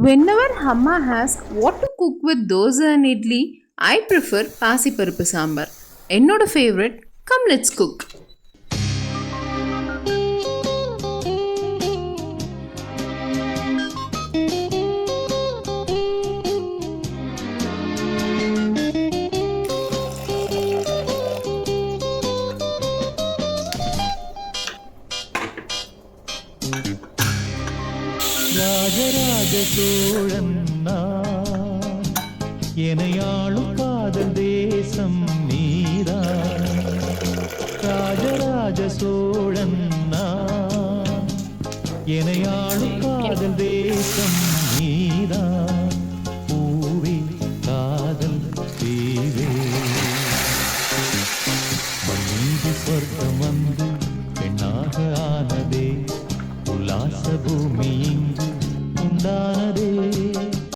Whenever Amma asks what to cook with dosa and idli, I prefer பாசிப்பருப்பு சாம்பார். என்னோட favourite. Come let's cook. Rajaraja Cholan நான், எனையாளும் காதல் தேசம் நீதான். ராஜராஜ சோழன் நான், எனையாளும் காதல் தேசம்